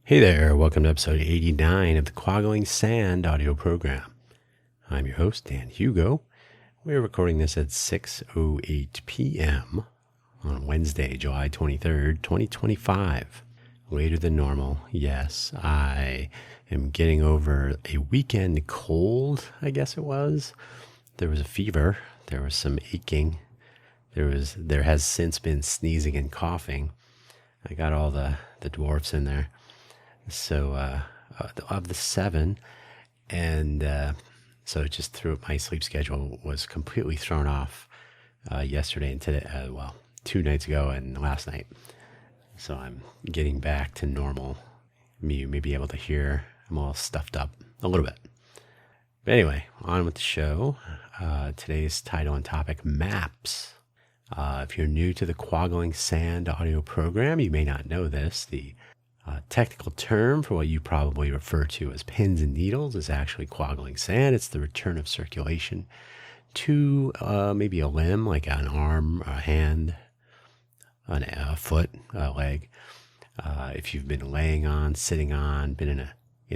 Hey there, welcome to episode 89 of the Quaggling Sand audio program. I'm your host, Dan Hugo. We're recording this at 6:08 p.m. on Wednesday, July 23rd, 2025. Later than normal. Yes, I am getting over a weekend cold, I guess it was. There was a fever. There was some aching. There has since been sneezing and coughing. I got all the dwarfs in there. So of the seven, and so it just threw my sleep schedule was completely thrown off yesterday and today. 2 nights ago and last night. So I'm getting back to normal. You may be able to hear I'm all stuffed up a little bit. But anyway, on with the show. Today's title and topic: maps. If you're new to the Quaggling Sand audio program, you may not know this. The technical term for what you probably refer to as pins and needles is actually quaggling sand. It's the return of circulation to maybe a limb, like an arm, a hand, a foot, a leg. If you've been laying on, sitting on, been in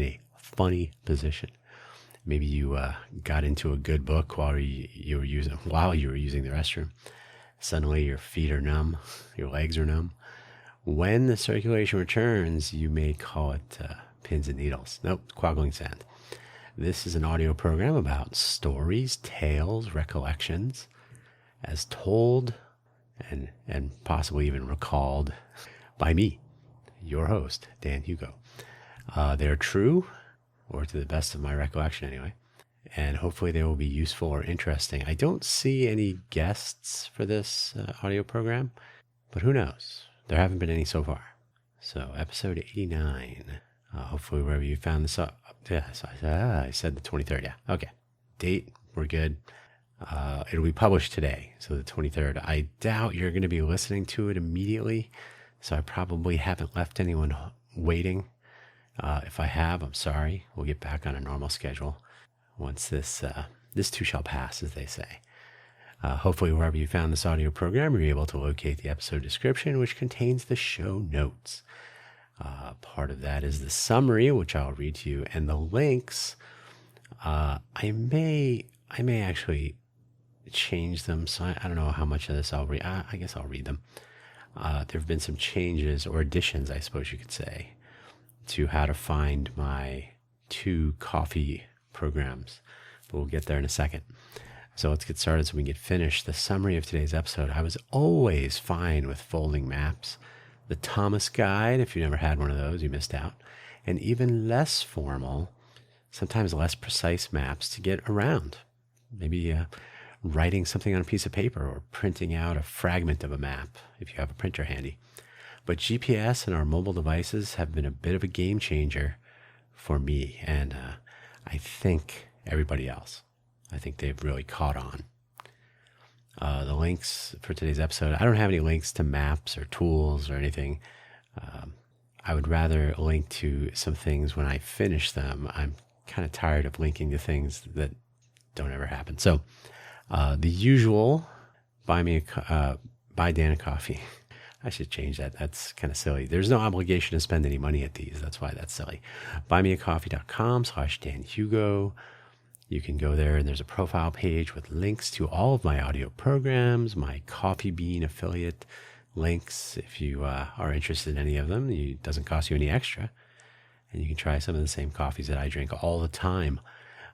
a funny position, maybe you got into a good book while you were using the restroom. Suddenly your feet are numb, your legs are numb. When the circulation returns, you may call it pins and needles. Nope, quaggling sand. This is an audio program about stories, tales, recollections, as told and possibly even recalled by me, your host, Dan Hugo. They're true, or to the best of my recollection anyway, and hopefully they will be useful or interesting. I don't see any guests for this audio program, but who knows? There haven't been any so far. So episode 89. Hopefully wherever you found this up. Yeah, so I said the 23rd. Yeah, okay. Date, we're good. It'll be published today, so the 23rd. I doubt you're going to be listening to it immediately, so I probably haven't left anyone waiting. If I have, I'm sorry. We'll get back on a normal schedule once this too shall pass, as they say. Hopefully, wherever you found this audio program, you're able to locate the episode description, which contains the show notes. Part of that is the summary, which I'll read to you, and the links. I may actually change them, so I don't know how much of this I'll read. I guess I'll read them. There have been some changes, or additions, I suppose you could say, to how to find my 2 coffee programs. But we'll get there in a second. So let's get started so we can get finished. The summary of today's episode. I was always fine with folding maps. The Thomas Guide, if you never had one of those, you missed out. And even less formal, sometimes less precise maps to get around. Maybe writing something on a piece of paper or printing out a fragment of a map if you have a printer handy. But GPS and our mobile devices have been a bit of a game changer for me and I think everybody else. I think they've really caught on. The links for today's episode, I don't have any links to maps or tools or anything. I would rather link to some things when I finish them. I'm kind of tired of linking to things that don't ever happen. So the usual, buy Dan a coffee. I should change that. That's kind of silly. There's no obligation to spend any money at these. That's why that's silly. buymeacoffee.com/DanHugo. You can go there and there's a profile page with links to all of my audio programs, my Coffee Bean affiliate links. If you are interested in any of them, it doesn't cost you any extra. And you can try some of the same coffees that I drink all the time.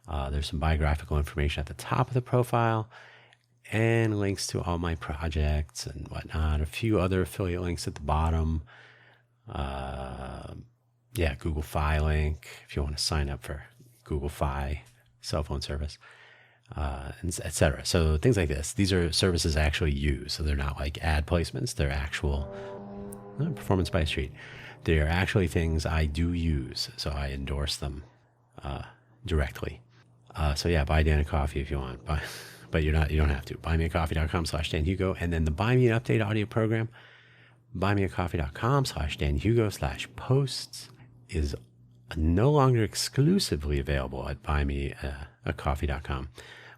There's some biographical information at the top of the profile and links to all my projects and whatnot. A few other affiliate links at the bottom. Google Fi link if you want to sign up for Google Fi cell phone service, etc. So things like this. These are services I actually use. So they're not like ad placements. They're actual Performance by Street. They are actually things I do use. So I endorse them directly. Buy Dan a coffee if you want. But you don't have to. Buymeacoffee.com/DanHugo. And then the Buy Me an Update audio program, buymeacoffee.com/DanHugo/posts is no longer exclusively available at buymeacoffee.com,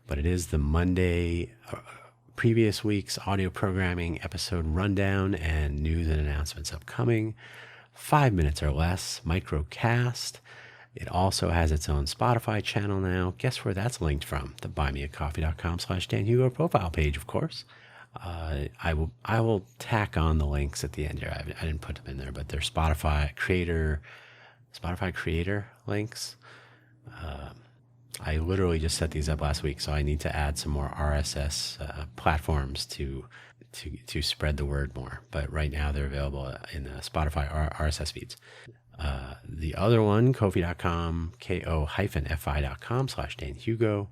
but it is the Monday previous week's audio programming episode rundown and news and announcements upcoming 5 minutes or less, microcast. It also has its own Spotify channel now. Guess where that's linked from? The buymeacoffee.com/Dan Hugo profile page, of course. I will tack on the links at the end here. I didn't put them in there, but they're Spotify creator links. I literally just set these up last week, so I need to add some more RSS platforms to spread the word more. But right now they're available in the Spotify RSS feeds. The other one, Ko-fi.com, ko-fi.com/Dan Hugo.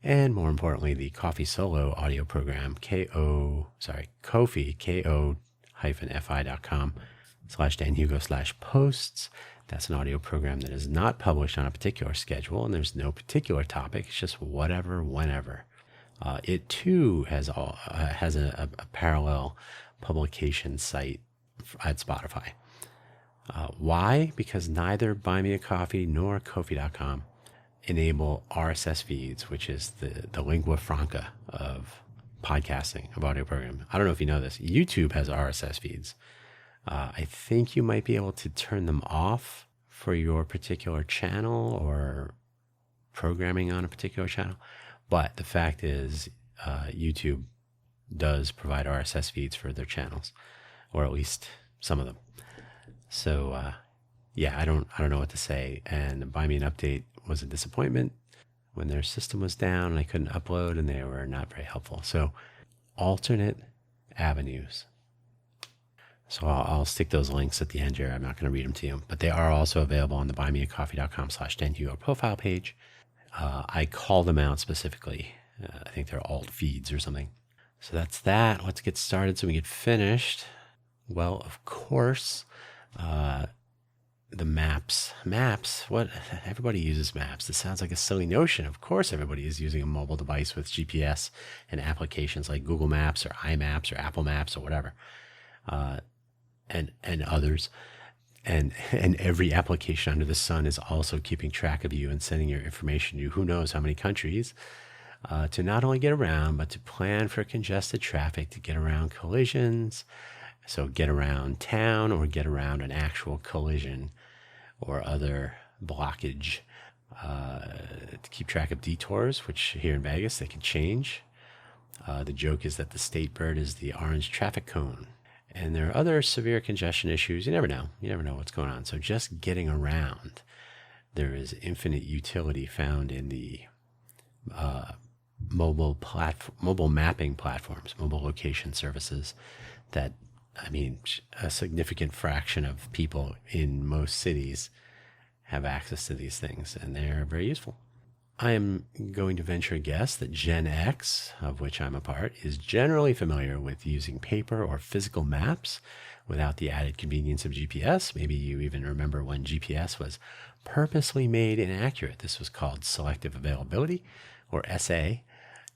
And more importantly, the Coffee Solo audio program, Ko-fi, ko-fi.com/Dan Hugo/posts. That's an audio program that is not published on a particular schedule, and there's no particular topic. It's just whatever, whenever. It too has a parallel publication site at Spotify. Why? Because neither Buy Me a Coffee nor Ko-fi.com enable RSS feeds, which is the lingua franca of podcasting, of audio programming. I don't know if you know this. YouTube has RSS feeds. I think you might be able to turn them off for your particular channel or programming on a particular channel. But the fact is, YouTube does provide RSS feeds for their channels, or at least some of them. So, yeah, I don't know what to say. And Buy Me an Update was a disappointment when their system was down and I couldn't upload, and they were not very helpful. So, alternate avenues. So I'll stick those links at the end here. I'm not going to read them to you, but they are also available on the buymeacoffee.com/Dan Hugo profile page. I call them out specifically. I think they're alt feeds or something. So that's that. Let's get started so we get finished. Well, of course, the maps. What? Everybody uses maps. This sounds like a silly notion. Of course, everybody is using a mobile device with GPS and applications like Google Maps or iMaps or Apple Maps or whatever. And others. And every application under the sun is also keeping track of you and sending your information to who knows how many countries to not only get around, but to plan for congested traffic, to get around collisions. So get around town or get around an actual collision or other blockage. To keep track of detours, which here in Vegas, they can change. The joke is that the state bird is the orange traffic cone. And there are other severe congestion issues. You never know. You never know what's going on. So just getting around, there is infinite utility found in the mobile mapping platforms, mobile location services that, I mean, a significant fraction of people in most cities have access to these things, and they're very useful. I am going to venture a guess that Gen X, of which I'm a part, is generally familiar with using paper or physical maps without the added convenience of GPS. Maybe you even remember when GPS was purposely made inaccurate. This was called selective availability, or SA,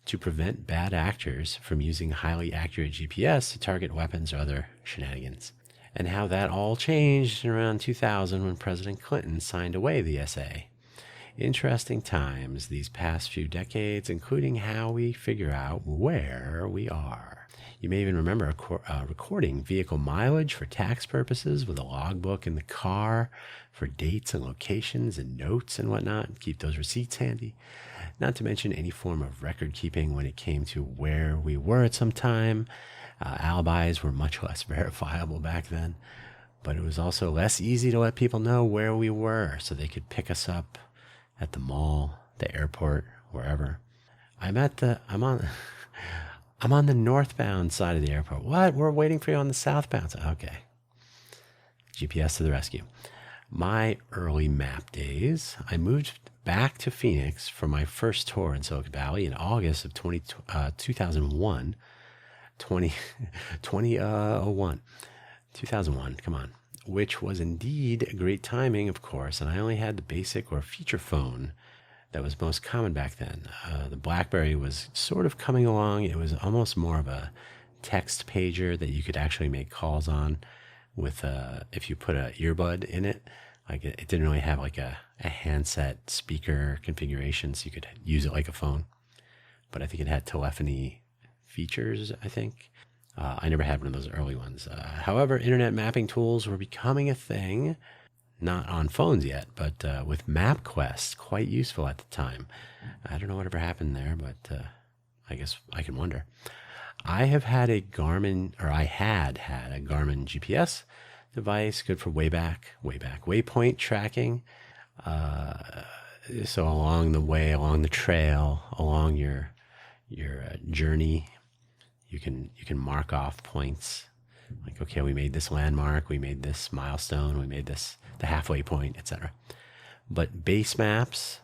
to prevent bad actors from using highly accurate GPS to target weapons or other shenanigans. And how that all changed in around 2000 when President Clinton signed away the SA. Interesting times these past few decades, including how we figure out where we are. You may even remember recording vehicle mileage for tax purposes with a logbook in the car for dates and locations and notes and whatnot. Keep those receipts handy. Not to mention any form of record keeping when it came to where we were at some time. Alibis were much less verifiable back then, but it was also less easy to let people know where we were so they could pick us up at the mall, the airport, wherever. I'm on the northbound side of the airport. What? We're waiting for you on the southbound side. Okay. GPS to the rescue. My early map days, I moved back to Phoenix for my first tour in Silicon Valley in August of 2001. 2001, come on. Which was indeed great timing, of course, and I only had the basic or feature phone that was most common back then. The BlackBerry was sort of coming along. It was almost more of a text pager that you could actually make calls on with if you put an earbud in it. Like it didn't really have like a handset speaker configuration, so you could use it like a phone. But I think it had telephony features, I think. I never had one of those early ones. However, internet mapping tools were becoming a thing, not on phones yet, but with MapQuest, quite useful at the time. I don't know whatever happened there, but I guess I can wonder. I had had a Garmin GPS device, good for way back, waypoint tracking. So along the way, along the trail, along your journey, you can mark off points. Like, okay, we made this landmark, we made this milestone, we made this the halfway point, etc. But base maps,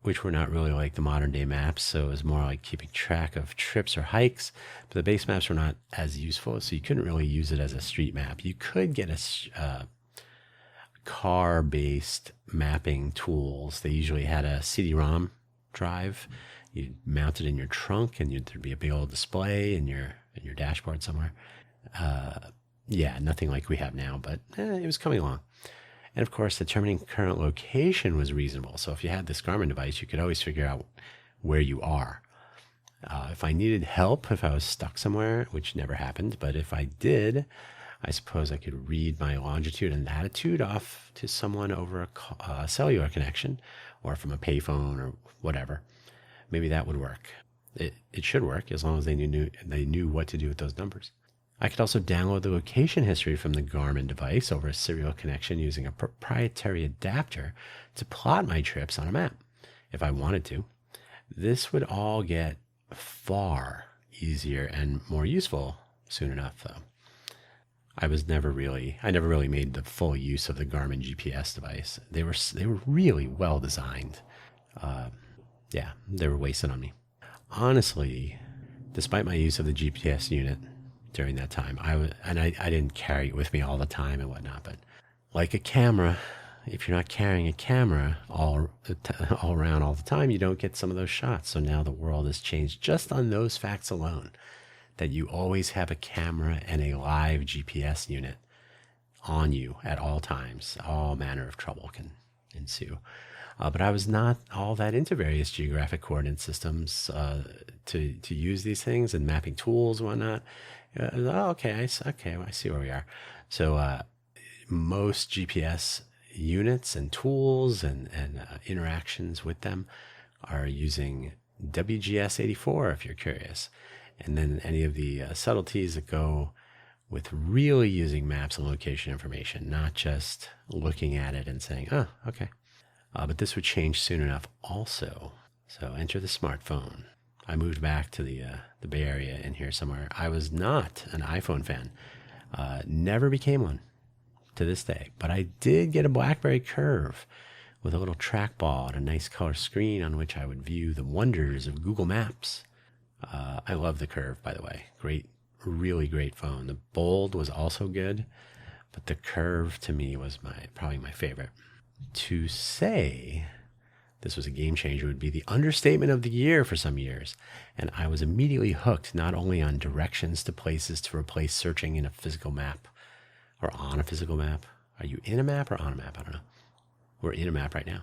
which were not really like the modern day maps, so it was more like keeping track of trips or hikes. But the base maps were not as useful, so you couldn't really use it as a street map. You could get a car-based mapping tools. They usually had a CD-ROM drive. You'd mount it in your trunk, and there'd be a big old display in your dashboard somewhere. Yeah, nothing like we have now, but it was coming along. And of course, determining current location was reasonable. So if you had this Garmin device, you could always figure out where you are. If I needed help, if I was stuck somewhere, which never happened, but if I did, I suppose I could read my longitude and latitude off to someone over a cellular connection or from a payphone or whatever. Maybe that would work. It should work as long as they knew what to do with those numbers. I could also download the location history from the Garmin device over a serial connection using a proprietary adapter to plot my trips on a map if I wanted to. This would all get far easier and more useful soon enough, though. I never really made the full use of the Garmin GPS device. They were really well designed. Yeah, they were wasted on me. Honestly, despite my use of the GPS unit during that time, I didn't carry it with me all the time and whatnot, but like a camera, if you're not carrying a camera all around all the time, you don't get some of those shots. So now the world has changed just on those facts alone, that you always have a camera and a live GPS unit on you at all times. All manner of trouble can ensue. But I was not all that into various geographic coordinate systems to use these things and mapping tools and whatnot. I see where we are. So most GPS units and tools and interactions with them are using WGS84 if you're curious. And then any of the subtleties that go with really using maps and location information, not just looking at it and saying, oh, okay. But this would change soon enough also. So enter the smartphone. I moved back to the Bay Area in here somewhere. I was not an iPhone fan. Never became one to this day. But I did get a BlackBerry Curve with a little trackball and a nice color screen on which I would view the wonders of Google Maps. I love the Curve, by the way. Great, really great phone. The Bold was also good, but the Curve to me was probably my favorite. To say this was a game changer would be the understatement of the year for some years. And I was immediately hooked not only on directions to places to replace searching in a physical map or on a physical map. Are you in a map or on a map? I don't know. We're in a map right now.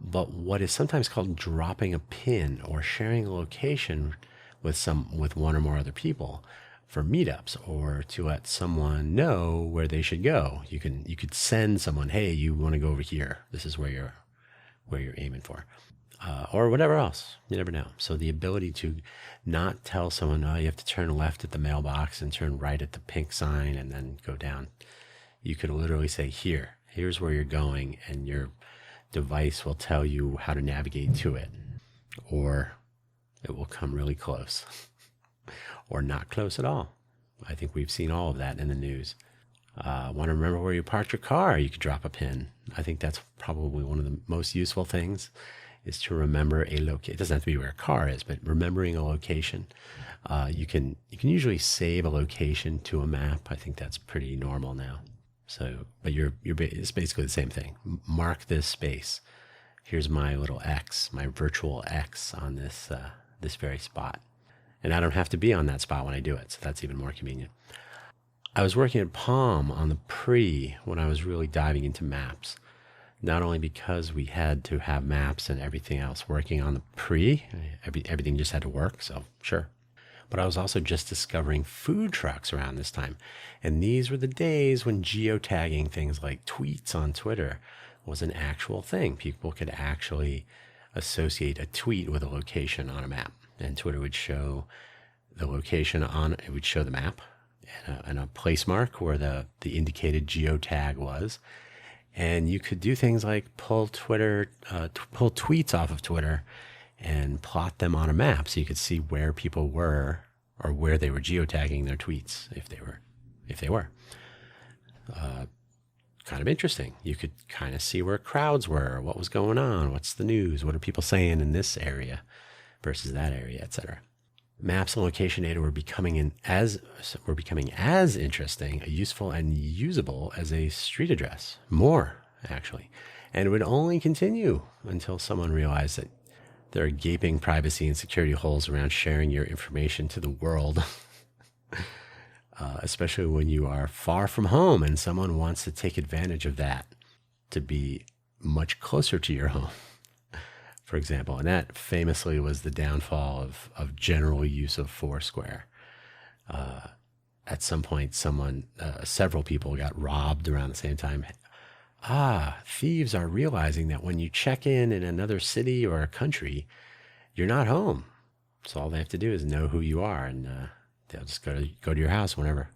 But what is sometimes called dropping a pin or sharing a location with one or more other people for meetups or to let someone know where they should go. You could send someone, hey, you want to go over here. This is where you're aiming for, or whatever else. You never know. So the ability to not tell someone, oh, you have to turn left at the mailbox and turn right at the pink sign and then go down. You could literally say, here's where you're going, and your device will tell you how to navigate to it, or it will come really close or not close at all. I think we've seen all of that in the news. Want to remember where you parked your car? You could drop a pin. I think that's probably one of the most useful things, is to remember a location. It doesn't have to be where a car is, but remembering a location. You can usually save a location to a map. I think that's pretty normal now. So, but it's basically the same thing. Mark this space. Here's my little X, my virtual X on this very spot. And I don't have to be on that spot when I do it, so that's even more convenient. I was working at Palm on the pre when I was really diving into maps. Not only because we had to have maps and everything else working on the pre, everything just had to work, so sure. But I was also just discovering food trucks around this time. And these were the days when geotagging things like tweets on Twitter was an actual thing. People could actually associate a tweet with a location on a map. And Twitter would show the location on, it would show the map and a place mark where the indicated geotag was. And you could do things like pull tweets off of Twitter and plot them on a map so you could see where people were or where they were geotagging their tweets if they were. Kind of interesting. You could kind of see where crowds were, what was going on, what's the news, what are people saying in this area versus that area, etc. Maps and location data were becoming as interesting, useful, and usable as a street address. More, actually. And it would only continue until someone realized that there are gaping privacy and security holes around sharing your information to the world, especially when you are far from home and someone wants to take advantage of that to be much closer to your home, for example. And that famously was the downfall of general use of Foursquare. At some point, several people got robbed around the same time. Thieves are realizing that when you check in another city or a country, you're not home. So all they have to do is know who you are, and they'll just go to your house whenever.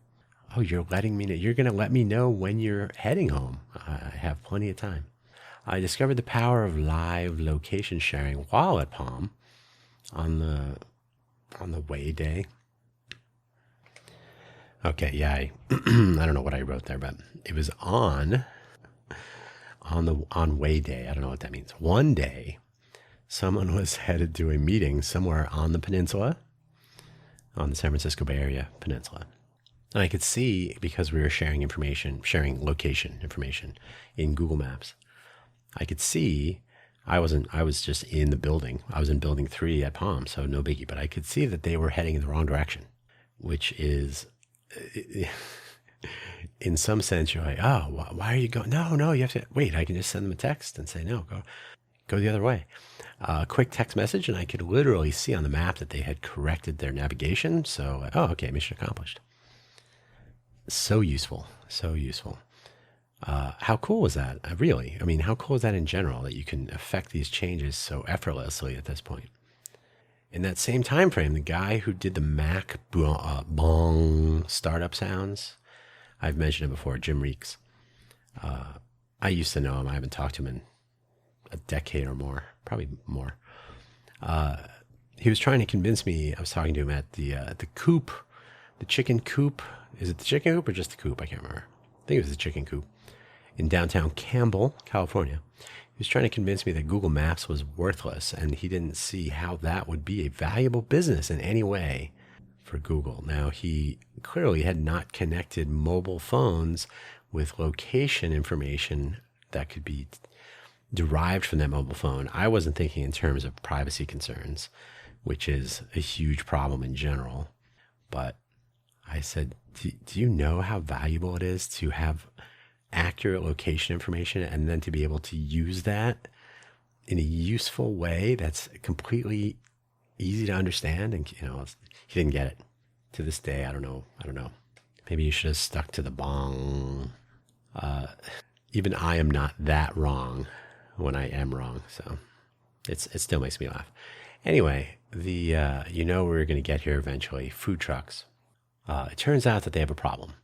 Oh, you're letting me know. You're going to let me know when you're heading home. I have plenty of time. I discovered the power of live location sharing while at Palm on the way day. Okay, yeah, I don't know what I wrote there, but it was on way day. I don't know what that means. One day, someone was headed to a meeting somewhere on the peninsula, on the San Francisco Bay Area peninsula. And I could see, because we were sharing location information in Google Maps, I could see I was just in the building. I was in building 3 at Palm, so no biggie, but I could see that they were heading in the wrong direction, which is, in some sense, you're like, oh, why are you going? No, you have to wait. I can just send them a text and say, no, go the other way. Quick text message, and I could literally see on the map that they had corrected their navigation. So, okay, mission accomplished. So useful. How cool was that? Really? I mean, how cool is that in general that you can affect these changes so effortlessly at this point? In that same time frame, the guy who did the Mac bong startup sounds, I've mentioned it before, Jim Reeks. I used to know him. I haven't talked to him in a decade or more, probably more. He was trying to convince me. I was talking to him at the coop, the chicken coop. Is it the chicken coop or just the coop? I can't remember. I think it was the chicken coop in downtown Campbell, California. He was trying to convince me that Google Maps was worthless, and he didn't see how that would be a valuable business in any way for Google. Now, he clearly had not connected mobile phones with location information that could be derived from that mobile phone. I wasn't thinking in terms of privacy concerns, which is a huge problem in general. But I said, do you know how valuable it is to have accurate location information and then to be able to use that in a useful way that's completely easy to understand? And, he didn't get it. To this day, I don't know. Maybe you should have stuck to the bong. Even I am not that wrong when I am wrong. So it still makes me laugh. Anyway, we're going to get here eventually. Food trucks. It turns out that they have a problem.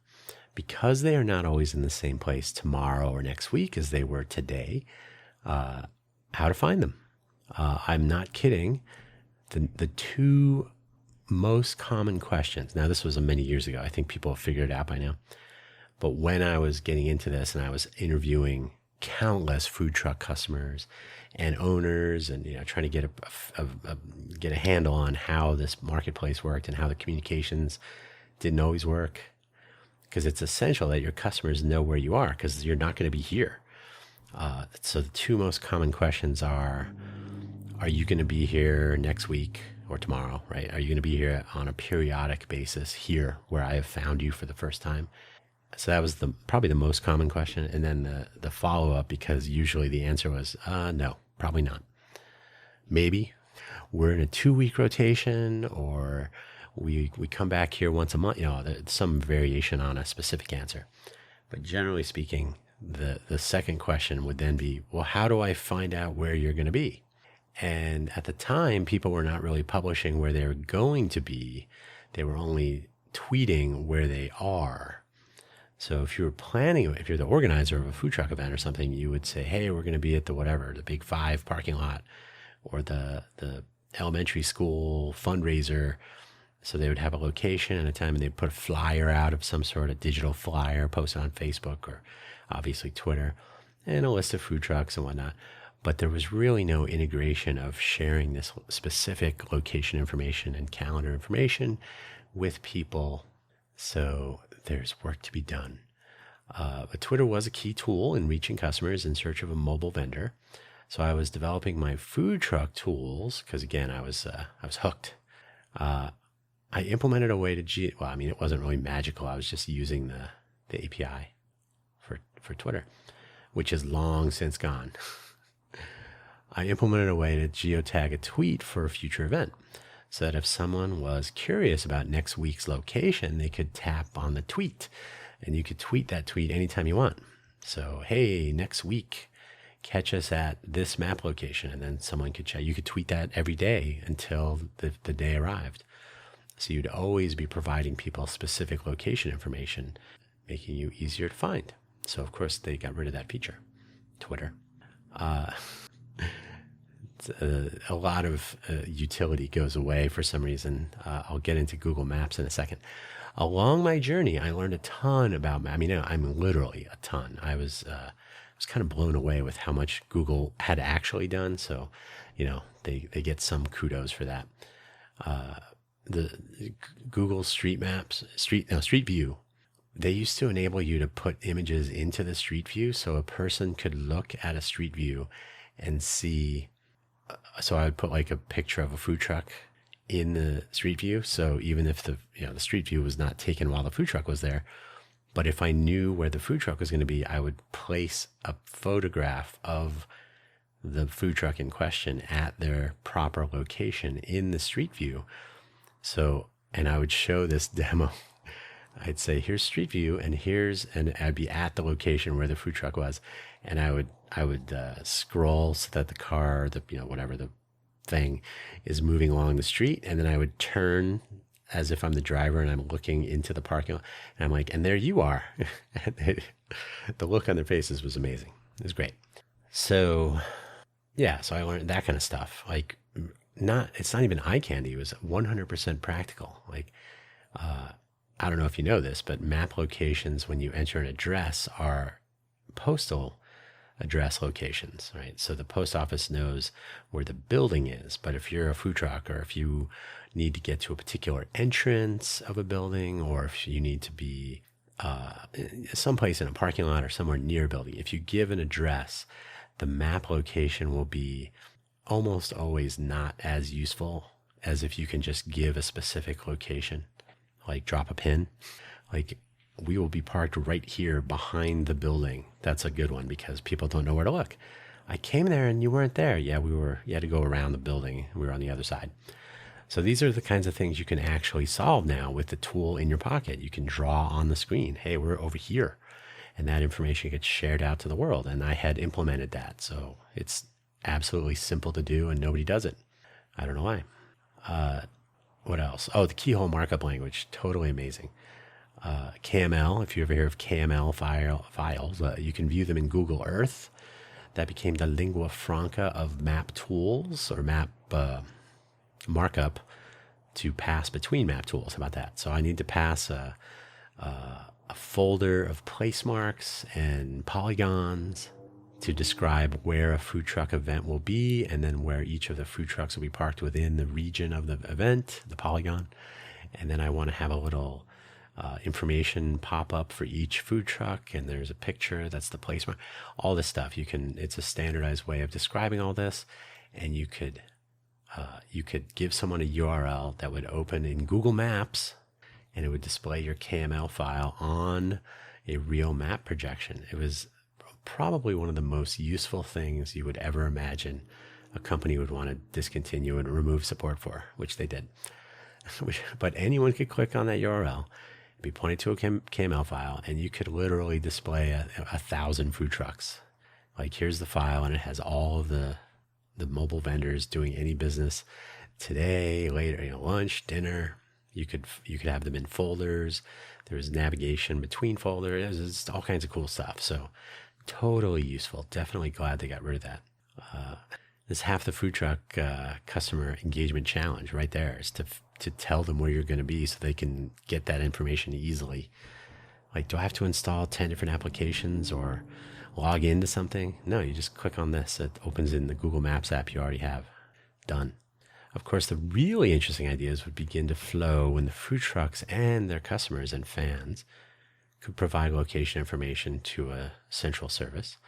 Because they are not always in the same place tomorrow or next week as they were today, how to find them. I'm not kidding. The two most common questions, now this was many years ago, I think people have figured it out by now, but when I was getting into this and I was interviewing countless food truck customers and owners and trying to get a handle on how this marketplace worked and how the communications didn't always work, because it's essential that your customers know where you are, because you're not going to be here. So the two most common questions are you going to be here next week or tomorrow, right? Are you going to be here on a periodic basis here where I have found you for the first time? So that was probably the most common question. And then the follow-up, because usually the answer was, no, probably not. Maybe we're in a 2-week rotation, or we come back here once a month. There's some variation on a specific answer, but generally speaking, the second question would then be, well, how do I find out where you're going to be? And at the time, people were not really publishing where they were going to be. They were only tweeting where they are. So if you're the organizer of a food truck event or something, you would say, hey, we're going to be at the Big Five parking lot, or the elementary school fundraiser. So they would have a location and a time, and they'd put a flyer out of some sort of digital flyer posted on Facebook or obviously Twitter, and a list of food trucks and whatnot. But there was really no integration of sharing this specific location information and calendar information with people. So there's work to be done. But Twitter was a key tool in reaching customers in search of a mobile vendor. So I was developing my food truck tools because, again, I was hooked. I implemented a way to it wasn't really magical. I was just using the API for Twitter, which is long since gone. I implemented a way to geotag a tweet for a future event so that if someone was curious about next week's location, they could tap on the tweet, and you could tweet that tweet anytime you want. So, hey, next week, catch us at this map location, and then someone could check. You could tweet that every day until the day arrived. So you'd always be providing people specific location information, making you easier to find. So, of course, they got rid of that feature. Twitter. A lot of utility goes away for some reason. I'll get into Google Maps in a second. Along my journey, I learned a ton about, literally a ton. I was kind of blown away with how much Google had actually done. So, they get some kudos for that. The Google Street View, they used to enable you to put images into the Street View so a person could look at a Street View and see. So I would put like a picture of a food truck in the Street View. So even if the Street View was not taken while the food truck was there, but if I knew where the food truck was going to be, I would place a photograph of the food truck in question at their proper location in the Street View. And I would show this demo. I'd say, here's Street View, and I'd be at the location where the food truck was. And I would scroll so that the car, whatever the thing is moving along the street. And then I would turn as if I'm the driver and I'm looking into the parking lot. And I'm like, and there you are. The look on their faces was amazing. It was great. So I learned that kind of stuff. Like, it's not even eye candy. It was 100% practical. Like, I don't know if you know this, but map locations, when you enter an address, are postal address locations, right? So the post office knows where the building is. But if you're a food truck, or if you need to get to a particular entrance of a building, or if you need to be someplace in a parking lot or somewhere near a building, if you give an address, the map location will be almost always not as useful as if you can just give a specific location, like drop a pin. Like, we will be parked right here behind the building. That's a good one because people don't know where to look. I came there and you weren't there. Yeah, you had to go around the building. We were on the other side. So these are the kinds of things you can actually solve now with the tool in your pocket. You can draw on the screen, hey, we're over here. And that information gets shared out to the world. And I had implemented that. So it's absolutely simple to do and nobody does it. I don't know why. What else? Oh, the keyhole markup language. Totally amazing. KML, if you ever hear of KML files, you can view them in Google Earth. That became the lingua franca of map tools, or map markup to pass between map tools. How about that? So I need to pass a folder of place marks and polygons to describe where a food truck event will be, and then where each of the food trucks will be parked within the region of the event, the polygon. And then I want to have a little information pop up for each food truck, and there's a picture that's the place mark. All this stuff, it's a standardized way of describing all this, and you could give someone a URL that would open in Google Maps, and it would display your KML file on a real map projection. It was probably one of the most useful things you would ever imagine a company would want to discontinue and remove support for, which they did. but anyone could click on that URL, be pointed to a KML file, and you could literally display 1,000 food trucks. Like, here's the file, and it has all of the mobile vendors doing any business today, later, lunch, dinner. You could have them in folders. There's navigation between folders. There's all kinds of cool stuff. So totally useful. Definitely glad they got rid of that. This half the food truck customer engagement challenge right there is to tell them where you're going to be so they can get that information easily. Like, do I have to install 10 different applications or log into something? No, you just click on this. It opens in the Google Maps app you already have. Done. Of course, the really interesting ideas would begin to flow when the food trucks and their customers and fans could provide location information to a central service.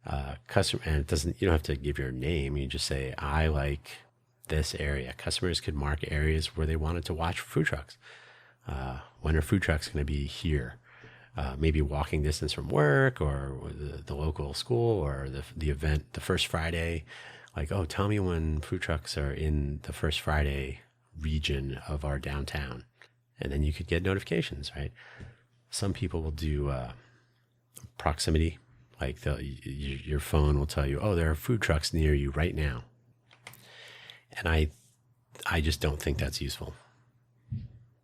And you don't have to give your name. You just say, I like this area. Customers could mark areas where they wanted to watch for food trucks. When are food trucks going to be here? Maybe walking distance from work or the local school or the event, the first Friday. Like, oh, tell me when food trucks are in the first Friday region of our downtown. And then you could get notifications, right? Some people will do proximity. Like, your phone will tell you, oh, there are food trucks near you right now. And I just don't think that's useful.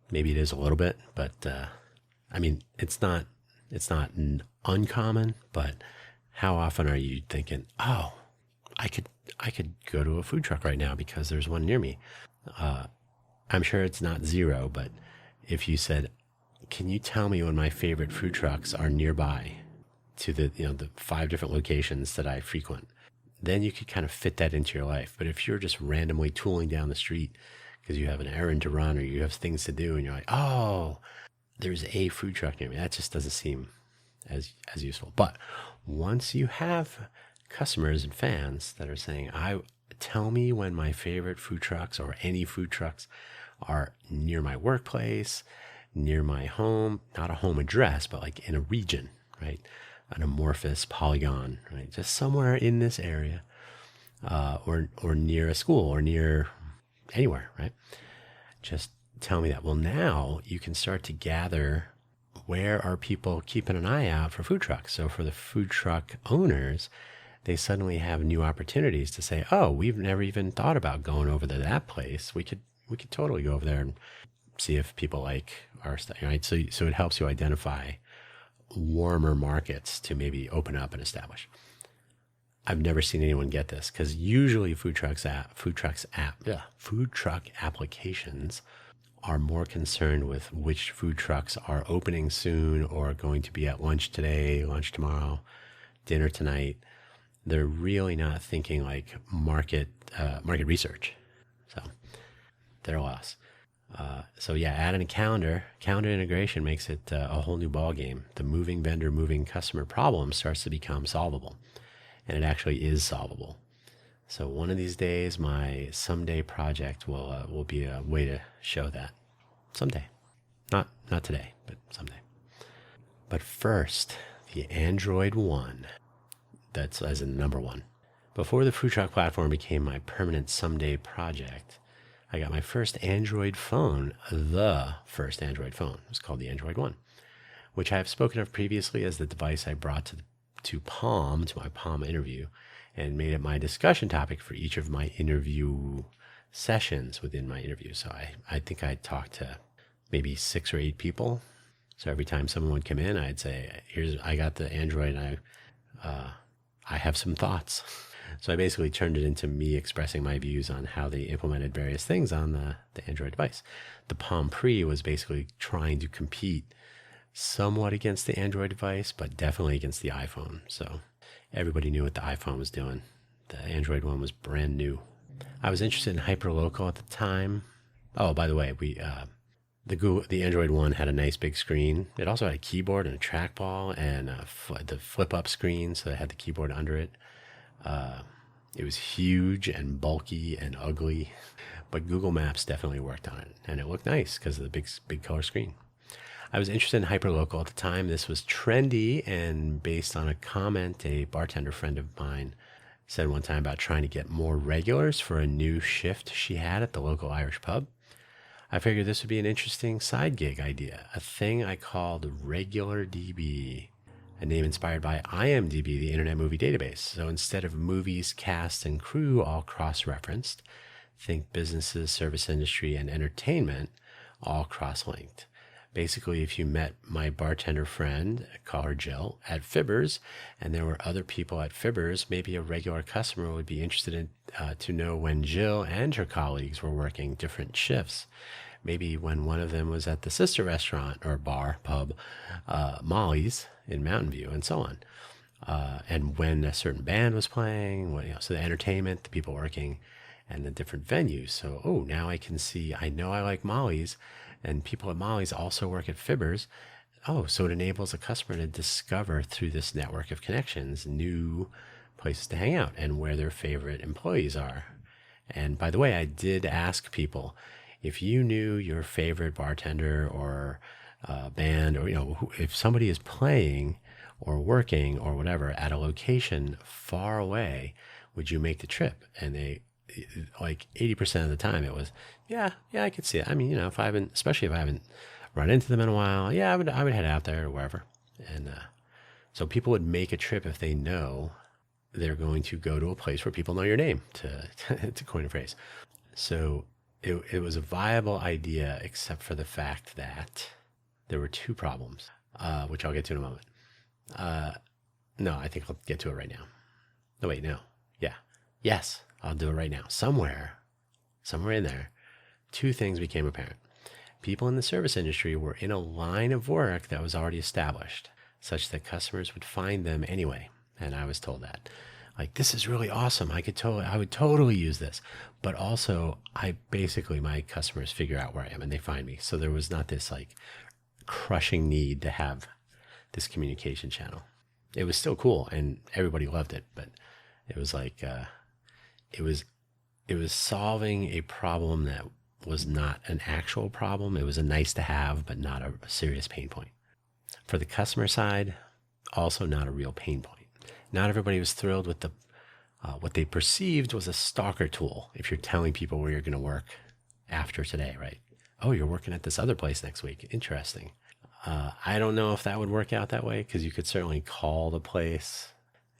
Maybe it is a little bit, but I mean, it's not uncommon, but how often are you thinking, oh, I could go to a food truck right now because there's one near me? I'm sure it's not zero, but if you said, can you tell me when my favorite food trucks are nearby to the 5 different locations that I frequent, then you could kind of fit that into your life. But if you're just randomly tooling down the street because you have an errand to run or you have things to do and you're like, oh, there's a food truck near me, that just doesn't seem as useful. But once you have customers and fans that are saying, tell me when my favorite food trucks or any food trucks are near my workplace, near my home, not a home address, but like in a region, right? An amorphous polygon, right? Just somewhere in this area, or near a school or near anywhere, right? Just tell me that. Well, now you can start to gather, where are people keeping an eye out for food trucks? So for the food truck owners, they suddenly have new opportunities to say, oh, we've never even thought about going over to that place. We could totally go over there and see if people like our stuff, right? So it helps you identify warmer markets to maybe open up and establish. I've never seen anyone get this because usually food truck applications are more concerned with which food trucks are opening soon or going to be at lunch today, lunch tomorrow, dinner tonight. They're really not thinking like market research. So they're a loss. So yeah, adding a calendar integration makes it a whole new ballgame. The moving vendor, moving customer problem starts to become solvable, and it actually is solvable. So one of these days, my someday project will be a way to show that. Someday, not today, but someday. But first, the Android One. That's as in number 1. Before the food truck platform became my permanent someday project, I got my first Android phone, the first Android phone. It was called the Android One, which I have spoken of previously as the device I brought to my Palm interview, and made it my discussion topic for each of my interview sessions within my interview. So I think I talked to maybe 6 or 8 people. So every time someone would come in, I'd say, I got the Android, and I have some thoughts. So I basically turned it into me expressing my views on how they implemented various things on the Android device. The Palm Pre was basically trying to compete somewhat against the Android device, but definitely against the iPhone. So everybody knew what the iPhone was doing. The Android One was brand new. I was interested in hyperlocal at the time. Oh, by the way, the Android One had a nice big screen. It also had a keyboard and a trackball and the flip-up screen, so it had the keyboard under it. It was huge and bulky and ugly, but Google Maps definitely worked on it, and it looked nice because of the big color screen. I was interested in hyperlocal at the time. This was trendy, and based on a comment a bartender friend of mine said one time about trying to get more regulars for a new shift she had at the local Irish pub. I figured this would be an interesting side gig idea, a thing I called Regular DB, a name inspired by IMDb, the Internet Movie Database. So instead of movies, cast, and crew all cross-referenced, think businesses, service industry, and entertainment all cross-linked. Basically, if you met my bartender friend, call her Jill, at Fibbers, and there were other people at Fibbers, maybe a regular customer would be interested in to know when Jill and her colleagues were working different shifts. Maybe when one of them was at the sister restaurant or bar, pub, Molly's in Mountain View, and so on. And when a certain band was playing, so the entertainment, the people working, and the different venues. So, now I can see, I know I like Molly's, and people at Molly's also work at Fibbers. So it enables a customer to discover through this network of connections new places to hang out and where their favorite employees are. And by the way, I did ask people, if you knew your favorite bartender or band, or if somebody is playing or working or whatever at a location far away, would you make the trip? And they, like 80% of the time, it was, yeah, I could see it. I mean, especially if I haven't run into them in a while, I would head out there or wherever. And so people would make a trip if they know they're going to go to a place where people know your name, to coin a phrase. So it was a viable idea, except for the fact that there were two problems, which I'll get to in a moment. No, I think I'll get to it right now. No, wait, no. Yeah. Yes, I'll do it right now. Somewhere in there, two things became apparent. People in the service industry were in a line of work that was already established, such that customers would find them anyway. And I was told that. Like, this is really awesome. I would totally use this. But also, my customers figure out where I am and they find me. So there was not this like crushing need to have this communication channel. It was still cool and everybody loved it, but it was like, it was solving a problem that was not an actual problem. It was a nice to have, but not a serious pain point. For the customer side, also not a real pain point. Not everybody was thrilled with what they perceived was a stalker tool. If you're telling people where you're going to work after today, right? Oh, you're working at this other place next week. Interesting. I don't know if that would work out that way, because you could certainly call the place.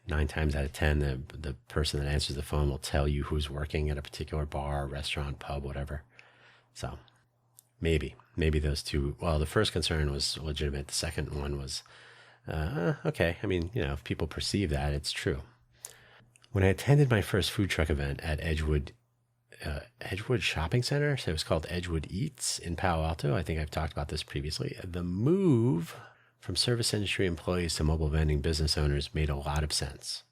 9 times out of 10, the person that answers the phone will tell you who's working at a particular bar, restaurant, pub, whatever. So maybe those two. Well, the first concern was legitimate. The second one was, okay. I mean, if people perceive that, it's true. When I attended my first food truck event at Edgewood Shopping Center, so it was called Edgewood Eats in Palo Alto. I think I've talked about this previously. The move from service industry employees to mobile vending business owners made a lot of sense.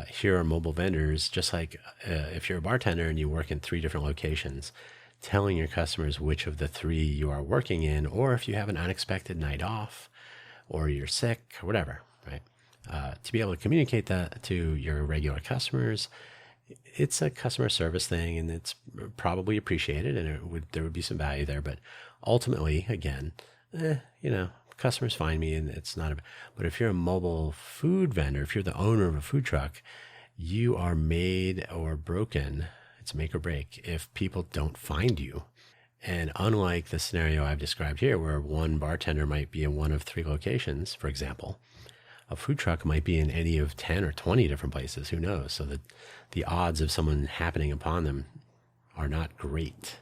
Here are mobile vendors, just like if you're a bartender and you work in 3 different locations, telling your customers which of the 3 you are working in, or if you have an unexpected night off, or you're sick, or whatever, right? To be able to communicate that to your regular customers, it's a customer service thing, and it's probably appreciated, and there would be some value there. But ultimately, again, customers find me, and it's not but if you're a mobile food vendor, if you're the owner of a food truck, you are made or broken. It's make or break if people don't find you. And unlike the scenario I've described here, where one bartender might be in one of 3 locations, for example, a food truck might be in any of 10 or 20 different places. Who knows? So that the odds of someone happening upon them are not great.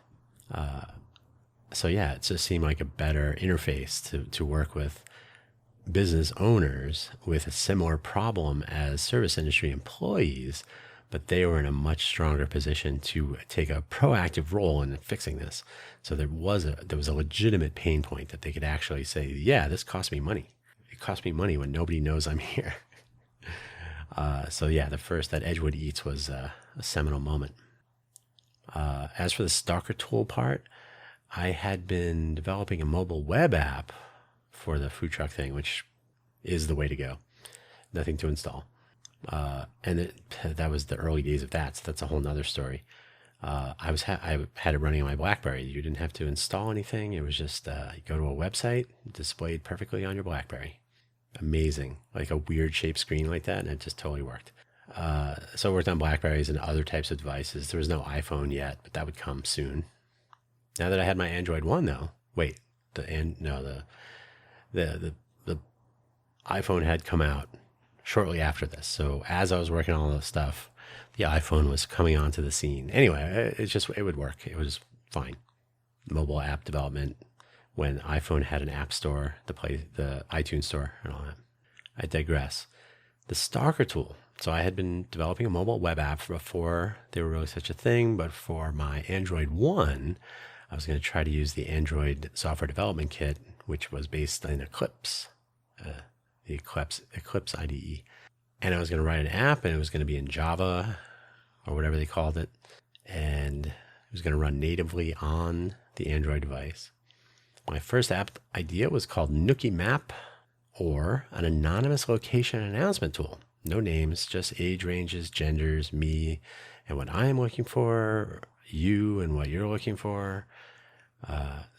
So yeah, it just seemed like a better interface to work with business owners with a similar problem as service industry employees, but they were in a much stronger position to take a proactive role in fixing this. So there was a legitimate pain point that they could actually say, yeah, this cost me money. It cost me money when nobody knows I'm here. So yeah, that Edgewood Eats was a seminal moment. As for the stalker tool part, I had been developing a mobile web app for the food truck thing, which is the way to go. Nothing to install. That was the early days of that. So that's a whole nother story. I had it running on my BlackBerry. You didn't have to install anything. It was just, you go to a website displayed perfectly on your BlackBerry. Amazing. Like a weird shaped screen like that. And it just totally worked. So I worked on BlackBerries and other types of devices. There was no iPhone yet, but that would come soon. Now that I had my Android One, though, wait, the the iPhone had come out shortly after this. So as I was working on all this stuff, the iPhone was coming onto the scene. Anyway, it would work. It was fine. Mobile app development when iPhone had an app store, the iTunes store, and all that. I digress. The Stalker tool. So I had been developing a mobile web app before there were really such a thing, but for my Android One, I was going to try to use the Android software development kit, which was based in Eclipse, the Eclipse IDE. And I was going to write an app, and it was going to be in Java or whatever they called it. And it was going to run natively on the Android device. My first app idea was called Nookie Map, or an anonymous location announcement tool. No names, just age ranges, genders, me, and what I am looking for, you and what you're looking for.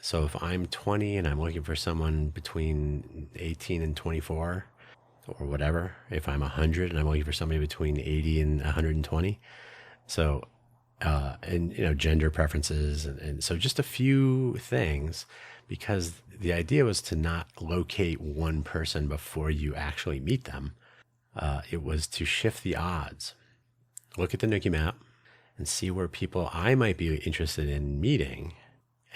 So if I'm 20 and I'm looking for someone between 18 and 24 or whatever, if I'm 100 and I'm looking for somebody between 80 and 120. So, and gender preferences. And so just a few things, because the idea was to not locate one person before you actually meet them. It was to shift the odds. Look at the Nookie map and see where people I might be interested in meeting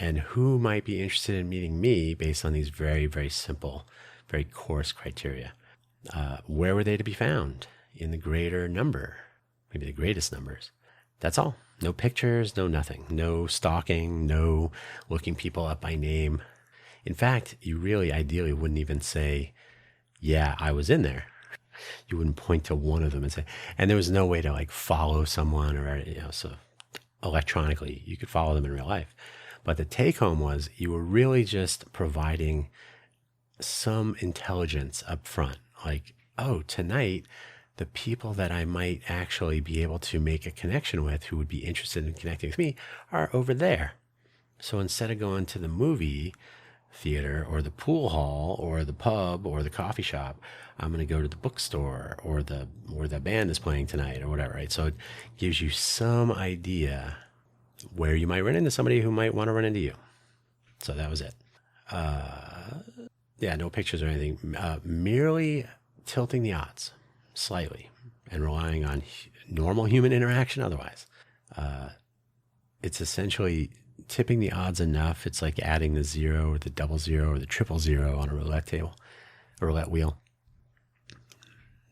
and who might be interested in meeting me based on these very, very simple, very coarse criteria. Where were they to be found? In the greater number, maybe the greatest numbers. That's all. No pictures, no nothing. No stalking, no looking people up by name. In fact, you really ideally wouldn't even say, yeah, I was in there. You wouldn't point to one of them and say, and there was no way to like follow someone or, so electronically you could follow them in real life. But the take home was you were really just providing some intelligence up front. Like, oh, tonight, the people that I might actually be able to make a connection with who would be interested in connecting with me are over there. So instead of going to the movie theater or the pool hall or the pub or the coffee shop, I'm going to go to the bookstore or where the band is playing tonight or whatever, right? So it gives you some idea where you might run into somebody who might want to run into you. So that was it. Yeah, no pictures or anything. Merely tilting the odds slightly and relying on normal human interaction otherwise. It's essentially tipping the odds enough. It's like adding the 0 or the 00 or the 000 on a roulette wheel.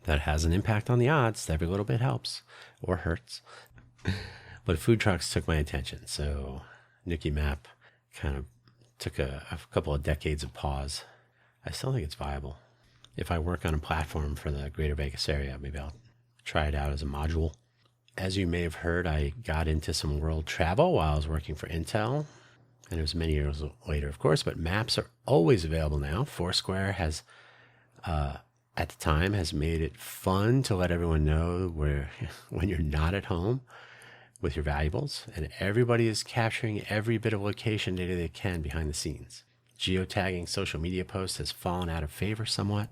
That has an impact on the odds. Every little bit helps or hurts. But food trucks took my attention. So Nookie Map kind of took a couple of decades of pause. I still think it's viable. If I work on a platform for the greater Vegas area, maybe I'll try it out as a module. As you may have heard, I got into some world travel while I was working for Intel. And it was many years later, of course, but maps are always available now. Foursquare has, at the time, has made it fun to let everyone know when you're not at home with your valuables. And everybody is capturing every bit of location data they can behind the scenes. Geotagging social media posts has fallen out of favor somewhat.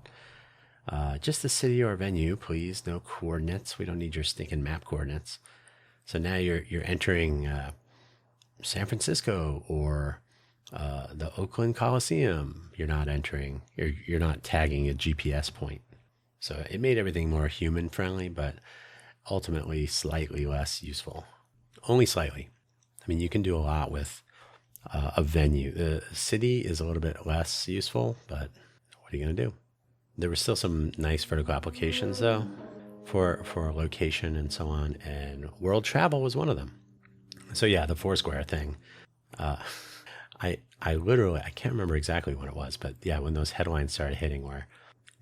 Just the city or venue, please. No coordinates. We don't need your stinking map coordinates. So now you're entering San Francisco or the Oakland Coliseum. You're not entering. You're not tagging a GPS point. So it made everything more human friendly, but ultimately slightly less useful. Only slightly. I mean, you can do a lot with a venue. The city is a little bit less useful, but what are you going to do? There were still some nice vertical applications, though, for location and so on, and world travel was one of them. So yeah, the Foursquare thing. I literally, I can't remember exactly when it was, but yeah, when those headlines started hitting where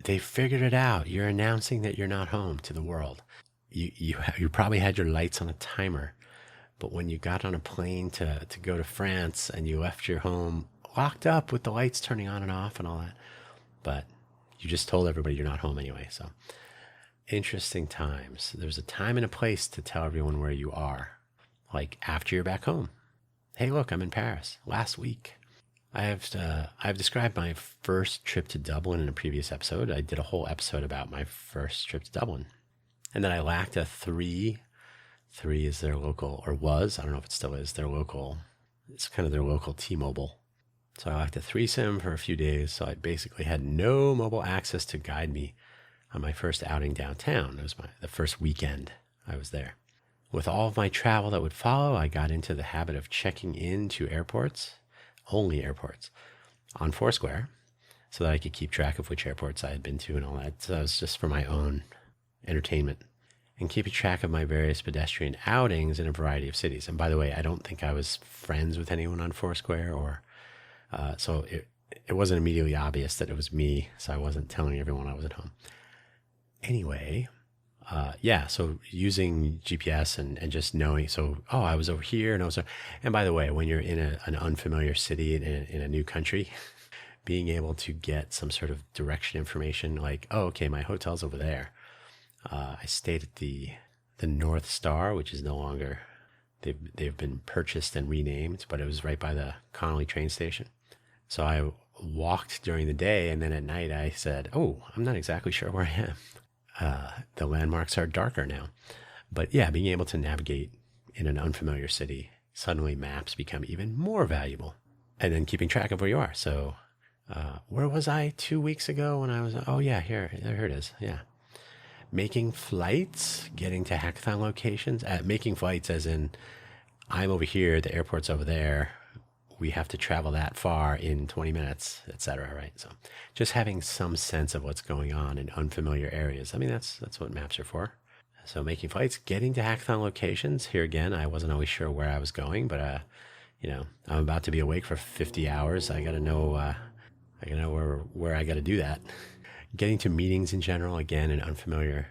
they figured it out. You're announcing that you're not home to the world. You probably had your lights on a timer, but when you got on a plane to go to France and you left your home locked up with the lights turning on and off and all that, but you just told everybody you're not home anyway. So interesting times. There's a time and a place to tell everyone where you are, like after you're back home. Hey, look, I'm in Paris last week. I've described my first trip to Dublin in a previous episode. I did a whole episode about my first trip to Dublin. And then I lacked a 3. 3 is their local, or was, I don't know if it still is, their local It's kind of their local T-Mobile. So I locked a threesome for a few days. So I basically had no mobile access to guide me on my first outing downtown. It was the first weekend I was there. With all of my travel that would follow, I got into the habit of checking into airports, only airports, on Foursquare, so that I could keep track of which airports I had been to and all that. So it was just for my own entertainment and keeping track of my various pedestrian outings in a variety of cities. And by the way, I don't think I was friends with anyone on Foursquare, or so it wasn't immediately obvious that it was me. So I wasn't telling everyone I was at home. Anyway, so using GPS and just knowing, I was over here and I was, and by the way, when you're in an unfamiliar city in a new country, being able to get some sort of direction information like, oh, okay, my hotel's over there. I stayed at the North Star, which is no longer, they've been purchased and renamed, but it was right by the Connolly train station. So I walked during the day, and then at night I said, oh, I'm not exactly sure where I am. The landmarks are darker now. But yeah, being able to navigate in an unfamiliar city, suddenly maps become even more valuable. And then keeping track of where you are. So where was I 2 weeks ago when I was, oh yeah, here it is. Yeah. Making flights, getting to hackathon locations, making flights as in I'm over here, the airport's over there. We have to travel that far in 20 minutes, etc. Right? So just having some sense of what's going on in unfamiliar areas. I mean, that's what maps are for. So making flights, getting to hackathon locations. Here again, I wasn't always sure where I was going, but I'm about to be awake for 50 hours. I got to know where I got to do that. Getting to meetings in general, again, in unfamiliar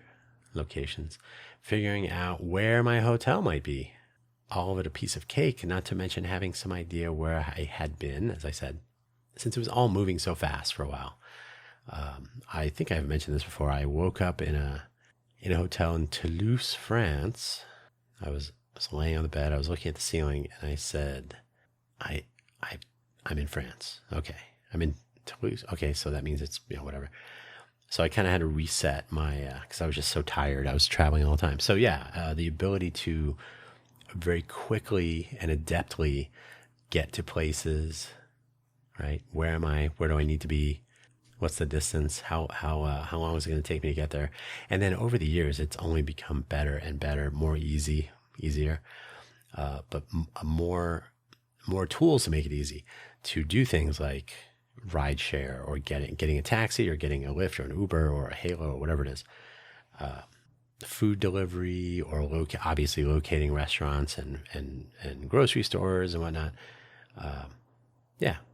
locations. Figuring out where my hotel might be. All of it a piece of cake, not to mention having some idea where I had been, as I said, since it was all moving so fast for a while. I think I've mentioned this before. I woke up in a hotel in Toulouse, France. I was laying on the bed. I was looking at the ceiling, and I said, I'm in France. Okay. I'm in Toulouse. Okay. So that means it's, whatever. So I kind of had to reset because I was just so tired. I was traveling all the time. So yeah, the ability to very quickly and adeptly get to places, right? Where am I? Where do I need to be? What's the distance? How long is it going to take me to get there? And then over the years, it's only become better and better, more easier, but more tools to make it easy to do things like ride share or getting a taxi or getting a Lyft or an Uber or a Halo or whatever it is. Food delivery or obviously locating restaurants and grocery stores and whatnot.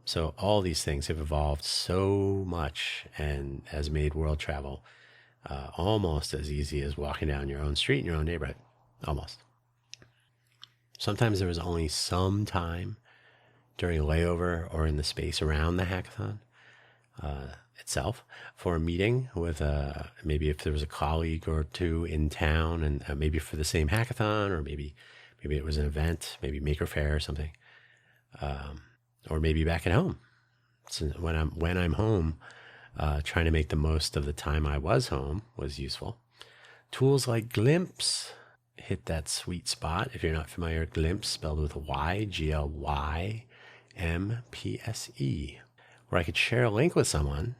So all these things have evolved so much and has made world travel almost as easy as walking down your own street in your own neighborhood. Almost. Sometimes there was only some time during a layover or in the space around the hackathon itself for a meeting with maybe if there was a colleague or two in town, and maybe for the same hackathon, or maybe it was an event, maybe Maker Faire or something, or maybe back at home. So when I'm home, trying to make the most of the time I was home was useful. Tools like Glimpse hit that sweet spot. If you're not familiar, Glimpse, spelled with a Y, GLYMPSE, where I could share a link with someone,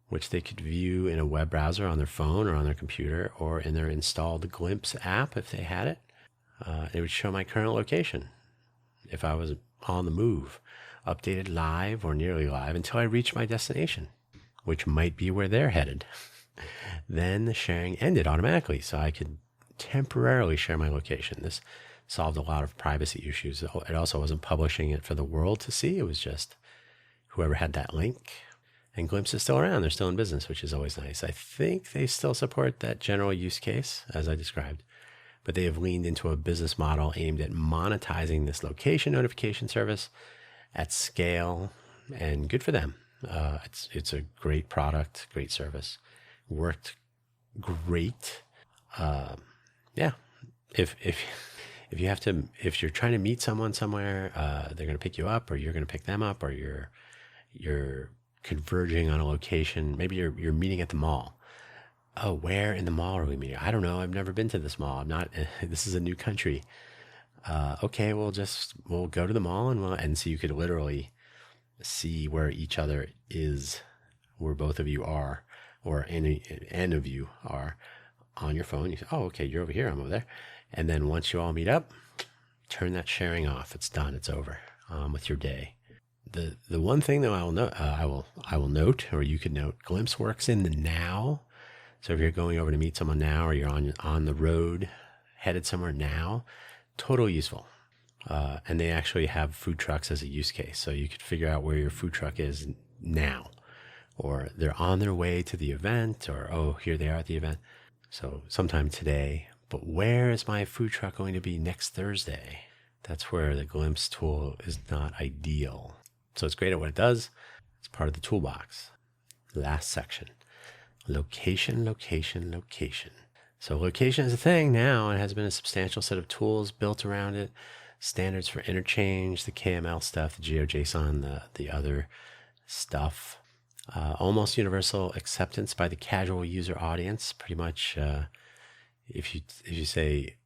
which they could view in a web browser on their phone or on their computer or in their installed Glimpse app if they had it. It would show my current location if I was on the move, updated live or nearly live until I reached my destination, which might be where they're headed. Then the sharing ended automatically, so I could temporarily share my location. This solved a lot of privacy issues. It also wasn't publishing it for the world to see. It was just whoever had that link. And Glimpse is still around. They're still in business, which is always nice. I think they still support that general use case, as I described. But they have leaned into a business model aimed at monetizing this location notification service at scale, and good for them. It's a great product, great service. Worked great. If you're trying to meet someone somewhere, they're going to pick you up, or you're going to pick them up, or you're converging on a location. Maybe you're meeting at the mall. Oh, where in the mall are we meeting? I don't know. I've never been to this mall. This is a new country. Okay, we'll go to the mall and so you could literally see where each other is, where both of you are, or any of you are on your phone. You say, oh, okay, you're over here, I'm over there. And then once you all meet up, turn that sharing off. It's done. It's over with your day. The one thing though I will note, or you could note, Glimpse works in the now. So if you're going over to meet someone now, or you're on the road headed somewhere now, totally useful. And they actually have food trucks as a use case. So you could figure out where your food truck is now, or they're on their way to the event, or, oh, here they are at the event. So sometime today, but where is my food truck going to be next Thursday? That's where the Glimpse tool is not ideal. So it's great at what it does. It's part of the toolbox. Last section, location, location, location. So location is a thing now. It has been a substantial set of tools built around it. Standards for interchange, the KML stuff, the GeoJSON, the other stuff. Almost universal acceptance by the casual user audience. Pretty much, if you say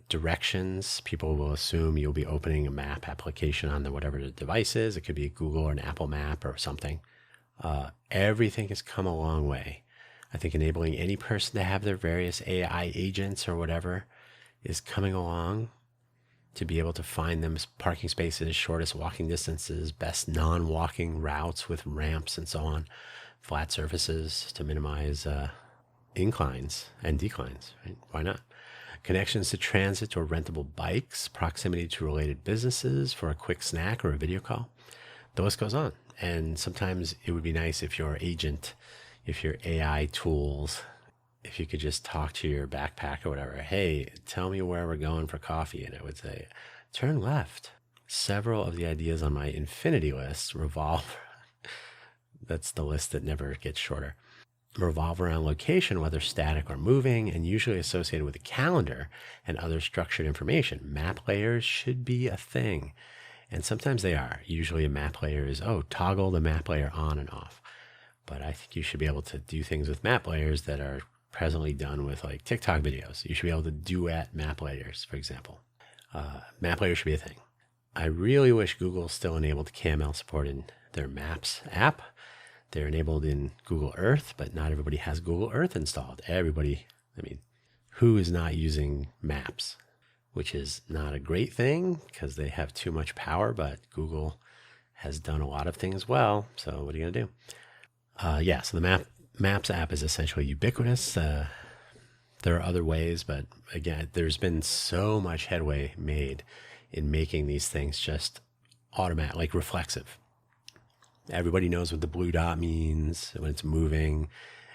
directions, people will assume you'll be opening a map application on whatever the device is. It could be a Google or an Apple map or something. Everything has come a long way. I think enabling any person to have their various AI agents or whatever is coming along, to be able to find them parking spaces, shortest walking distances, best non-walking routes with ramps and so on, flat surfaces to minimize inclines and declines, right? Why not? Connections to transit or rentable bikes, proximity to related businesses for a quick snack or a video call. The list goes on. And sometimes it would be nice if your agent, if your AI tools, if you could just talk to your backpack or whatever, hey, tell me where we're going for coffee. And it would say, turn left. Several of the ideas on my infinity list revolve. That's the list that never gets shorter. Revolve around location, whether static or moving, and usually associated with a calendar and other structured information. Map layers should be a thing. And sometimes they are. Usually a map layer is, toggle the map layer on and off. But I think you should be able to do things with map layers that are presently done with like TikTok videos. You should be able to duet map layers, for example. Map layers should be a thing. I really wish Google still enabled KML support in their Maps app. They're enabled in Google Earth, but not everybody has Google Earth installed. Who is not using Maps? Which is not a great thing because they have too much power, but Google has done a lot of things well. So what are you going to do? So the Maps app is essentially ubiquitous. There are other ways, but again, there's been so much headway made in making these things just automatic, like reflexive. Everybody knows what the blue dot means when it's moving.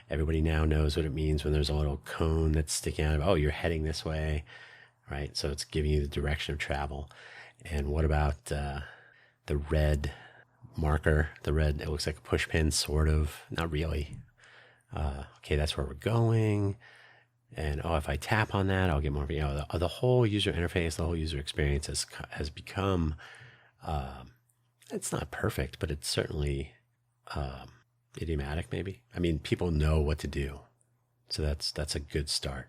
Everybody now knows what it means when there's a little cone that's sticking out of, you're heading this way, right? So it's giving you the direction of travel. And what about the red marker? The red, it looks like a push pin, sort of, not really. Okay, that's where we're going. And if I tap on that, I'll get more. The whole user interface, the whole user experience has become. It's not perfect, but it's certainly idiomatic. Maybe. People know what to do, so that's a good start.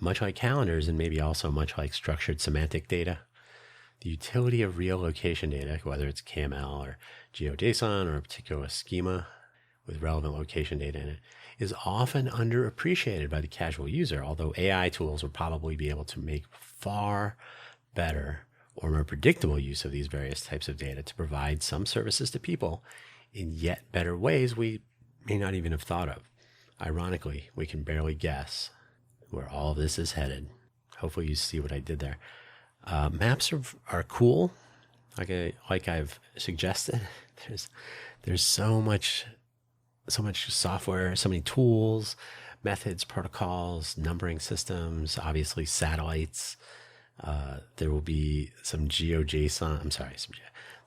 Much like calendars, and maybe also much like structured semantic data, the utility of real location data, whether it's KML or GeoJSON or a particular schema with relevant location data in it, is often underappreciated by the casual user, although AI tools will probably be able to make far better or more predictable use of these various types of data to provide some services to people in yet better ways we may not even have thought of. Ironically, we can barely guess where all of this is headed. Hopefully you see what I did there. Maps are cool, like I've suggested. There's so much software, so many tools, methods, protocols, numbering systems, obviously satellites. There will be some GeoJSON. There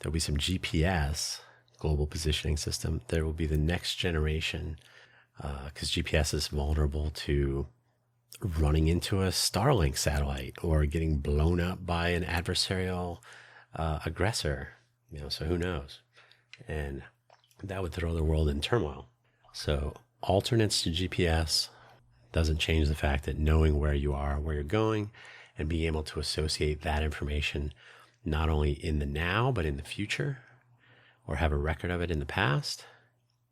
will be some GPS, global positioning system. There will be the next generation, because GPS is vulnerable to running into a Starlink satellite or getting blown up by an adversarial aggressor. So who knows? And that would throw the world in turmoil. So alternates to GPS doesn't change the fact that knowing where you are, where you're going, and being able to associate that information not only in the now, but in the future, or have a record of it in the past,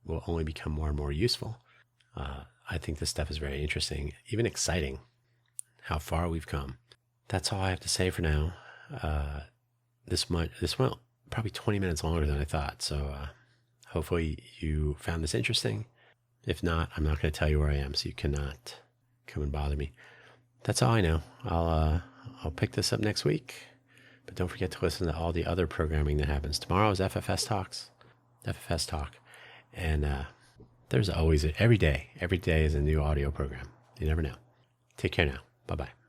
will only become more and more useful. I think this stuff is very interesting, even exciting, how far we've come. That's all I have to say for now. This went probably 20 minutes longer than I thought. So hopefully you found this interesting. If not, I'm not going to tell you where I am, so you cannot come and bother me. That's all I know. I'll pick this up next week. But don't forget to listen to all the other programming that happens. Tomorrow is FFS Talk. And there's always, every day is a new audio program. You never know. Take care now. Bye-bye.